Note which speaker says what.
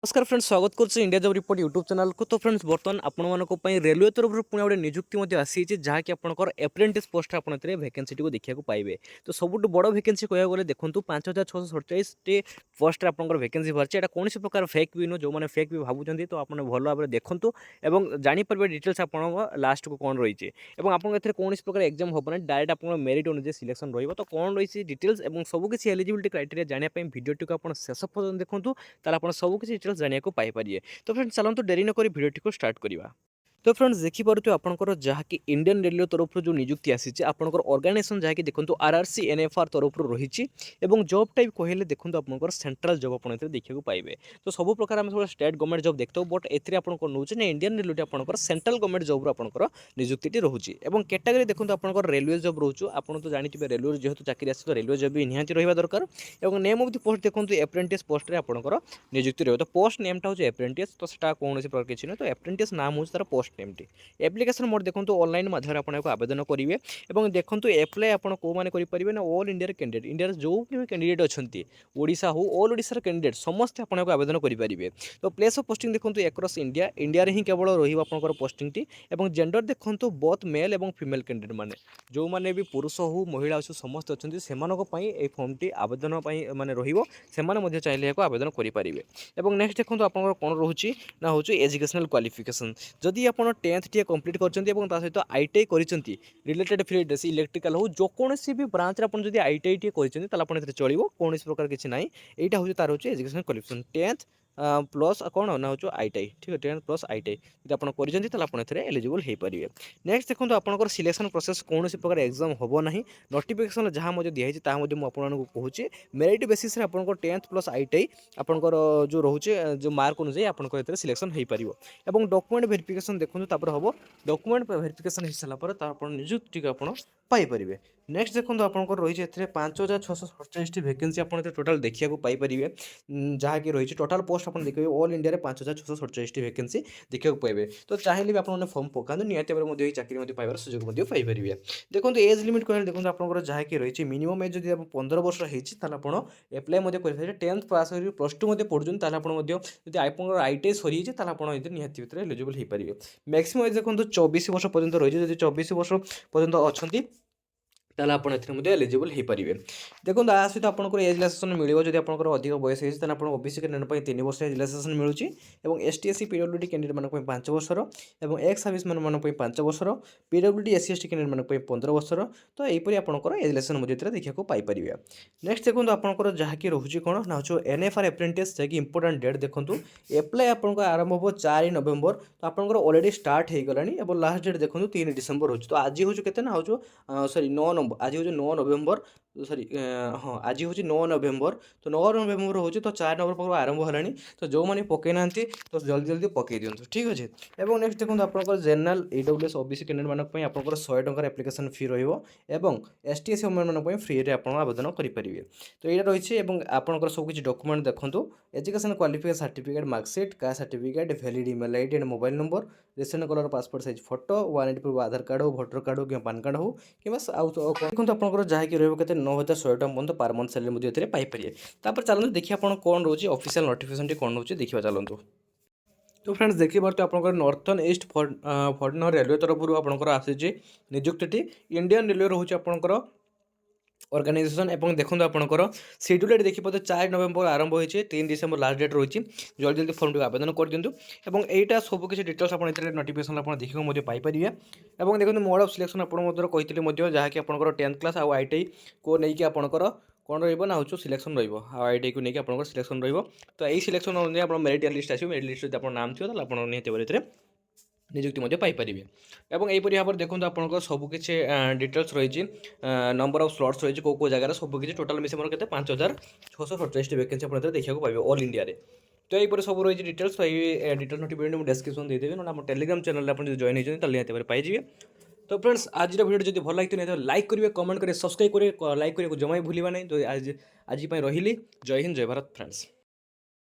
Speaker 1: नमस्कार फ्रेंड्स, स्वागत कर India job report YouTube channel को। तो फ्रेंड्स, बर्तमान आपण रेलवे तरफ पुणी गोटे निजुक्ति आसी जहाँकि आपंकर एप्रेंटिस पोस्ट आप भैकेंसी को देखा पाइबे। तो सबुठ बड़ भैकेंसी कह गले देखूँ 5647 टी पोस्ट आप भैकेंसी बाहरी। यहाँ कौन प्रकार फेक भी नुह, जो मैंने फेक भी भावुं तो आप भल भाव में देखूँ और जापर डिटेल्स आप लास्ट को कौन रही है। आपको कौन प्रकार एग्जाम हम ना, डायरेक्ट आप मेरिट अनुसार सिलेक्शन रही। तो कौन रही डिटेल्स और सबकि एलिजिबिलिटी क्राइटेरिया जानापी भिडियो को आप शेष पर्यटन देखूँ, ताल आप सबकि डिटेल्स जाना पाइपर। तो फ्रेंड्स, चलते देरी नक भिडियो को स्टार्ट करवा। तो फ्रेंड्स, देखिपे आपंकर जहाँकि इंडियन रेलवे तरफ जो निजुक्ति आसी आपंकर अर्गानाइजेसन जहाँकि देखो आरआरसी एनएफआर तरफ रही। जॉब टाइप कहले देखो आपंकर सेंट्रल जॉब आप देखा पाइबे। तो सब प्रकार आम सब स्टेट गवर्नमेंट जॉब देखते बट एथि नौ इंडियन रेलवे आपंकर सेंट्रल गवर्नमेंट जॉब आपंकर निजुक्ति रोचे। कैटेगरी देखो आपंकर रेलवे जॉब रोचु। आप जानते रेलवे जेहतु चाकरी आस रेलवे जॉब भी निहाती रहा दरकार। और नेम ऑफ द पोस्ट देखो एप्रेंटिस पोस्ट में आपंकर निजुक्ति रही। तो पोस्ट नेमटा हूँ एप्रेंटिस। तो सेटा कौन प्रकार किसी ना, तो एप्रेंटिस नाम हूँ तार पोस्ट नेमटी। एप्लिकेशन मोड देखो ऑनलाइन माध्यम आपको आवेदन करेंगे। और देखो एप्लाय आप करेंगे ना, ऑल इंडिया कैंडिडेट, इंडिया जो भी कैंडिडेट अच्छा ओडिशा हो, ऑल ओडिशार कैंडिडेट समस्त आपको आवेदन करेंगे। तो प्लेस ऑफ पोस्टिंग देखो एक्रॉस इंडिया, इंडिया ही केवल रही पोस्टिंग टी। और जेंडर देखो बोथ मेल और फीमेल कैंडिडेट मैंने जो मैंने भी पुरुष हो महिला अच्छे समस्त अच्छा से फर्म टी आवेदन माने रही चाहिए आवेदन करेंगे। नेक्स्ट देखो आप कौन रोचे ना हूँ एजुकेशनल क्वालिफिकेशन। जदि आप 10th टी कंप्लीट कर सहित आईटीआई कर रिलेटेड फील्ड इलेक्ट्रिकल हो जेकोसी भी ब्रांच आप आईटीआई टी कर चलो कौन प्रकार किसी ना। यहाँ हूँ तार हूँ एजुकेशनल क्वालिफिकेशन 10th प्लस कौन ना हूँ आईटीआई। ठीक है, 10th प्लस आईटीआई जब आप एलिजिबल हो पारे। नेक्स्ट देखो आपंकर सिलेक्शन प्रोसेस कौन प्रकार एग्जाम हम ना। नोटिफिकेशन जहाँ दिखाई मुझे कहूँ मेरिट बेसिस आप 10th प्लस आईटीआई आपंकर जो रोचे जो मार्क अनुसार आपंकर सिलेक्शन हो पार। और डॉक्यूमेंट वेरिफिकेशन देखो हम डॉक्यूमेंट वेरिफिकेशन हो सारापर निजुक्ति को आप पाइपर। नेक्स्ट देखो आपंकर रही है 5647 वैकेंसी आप टोटाल देखा पाइपर। जहाँकि रही टोटाल पोस्ट आप देखिए ऑल इंडिया में 5647 वैकेंसी देखा पाइबे। तो चाहिए भी आपने फॉर्म पकाते निहती चाकरी पाइबार सुजोग पाइपर। देखो एज लिमिट कहले देखो आप जहाँकि रही मिनिमम एज जब 15 वर्ष होता एप्लाय करेंगे। 10th पास कर +2 पढ़ुन जब आपंकर आईटीआई सरी आप निहती भितर एलिजिबल हो पारे। मैक्सिमम एज देखो 24 वर्ष पर्यंत रही है। 24 वर्ष पर्यंत अच्छा ताल आप एलिजिबल हो पारे। देखो आ सहित आपको एज रिलैक्सेशन मिले जब आप अधिक बयस होता है ओबीसी कैंडिडेट 3 वर्ष एज रिलैक्सेशन मिलूँ। एसटी एससी पीडब्ल्यूडी कैंडिडेट मानक 5 वर्षर और एक्स सर्विस मैन 5 वर्षर पीडब्ल्यूडी एससी एसटी कैंडिडेट मानक 15 वर्षर। तो यहीपरि आपंकर एज रिलैक्सेशन देखा पाइपर। नेक्स्ट देखो आपंकर जहाँकि रोचे कौन ना हूँ एनएफआर एप्रेंटिस जैकि इंपोर्टाट डेट देखो एप्लाय आपको आरंभ हो 4 नवेम्बर। तो आपंकर ऑलरेडी स्टार्ट हो गलानी और लास्ट डेट देखो 3 डिसेम्बर हो। तो आज हूँ के ना हूँ सॉरी 9 नंबर, आज हूँ 9 नवेम्बर, सॉरी हाँ आज हूँ 9 नवेम्बर। तो 9 नवेम्बर हो तो 4 नवेम्बर पाखु आरंभ होलानी। तो जो मैंने पकई ना तो जल्दी जल्दी पकई दिंतु। ठीक अच्छे। और नेक्स्ट देखो आपंकर जेनराल ईडब्ल्यूएस ओबीसी कैंडिडेट मानक आपंकर 100 टंकार एप्लिकेशन फी रही। एसटी एससी वुमेन फ्री रे आप आवेदन करेंगे। तो यहाँ रही आपंकर सब किसी डॉक्यूमेंट देखो education qualification certificate marksheet caste certificate valid email ID and mobile number recent colour passport size photo 180 proof Aadhaar card हो भोटर कार्ड हो कि पैन कार्ड हो कि देखो आपंकर जहाँकि रही 9100 टका पर्यटन पर मंथ सैलरी पाइपर। तापर चलते देखिए आप कौन रोचे ऑफिशियल नोटिफिकेशन कौन रोचे देखा चलते। तो फ्रेंड्स देखिए बार आपंकर नॉर्थर्न ईस्ट फॉरनर रेलवे तरफ आपंकर आसी निजुक्ति इंडियन रेलवे रोचे आपंकर ऑर्गेनाइजेशन। एवं देखो आपंकर शेड्यूल डेट देखिए 4 नवेम्बर आरंभ होती 3 डिसेम्बर लास्ट डेट रही। जल्दी जल्दी फॉर्म आवेदन कर दिंतु। और यहाँ सब किसी डिटेल्स आप नोटिफिकेशन आप देखा पाइपर। और देखो मोड ऑफ सिलेक्शन आपको कही जहाँकि आपंकर 10th क्लास आउ आईटीआई को लेकिन आपंकर कौन रहा हूँ सिलेक्शन रईटी को लेकिन आप सिलेक्शन रो। तो यही सिलेक्शन अनुसार आप मेरिट लिस्ट आसो मेरिट लिस्ट आप नाम थी आप निहती निजुक्ति पाइपर। और यहीपरि भाव में देखो आपंकर सबकि डिटेल्स रही नंबर ऑफ स्लॉट्स रही कौ जगह सबकि टोटाल मिसे मोर के 5647 वैकेंसी आप देखा पाइबे ऑल इंडिया रे। तो यहीपरि सब रही डिटेल्स। तो ये डिटेल्स नोटिफिकेशन डिस्क्रिप्शन देदेवी ना टेलीग्राम चैनल आप जॉइन होती निहती पाइबे। तो फ्रेंड्स आज वीडियो जब भल लगी तो लाइक करेंगे कमेंट करेंगे सब्सक्राइब करेंगे लाइक करने को जमा ही भूलवा नहीं। तो आज रही जय हिंद जय भारत फ्रेंड्स।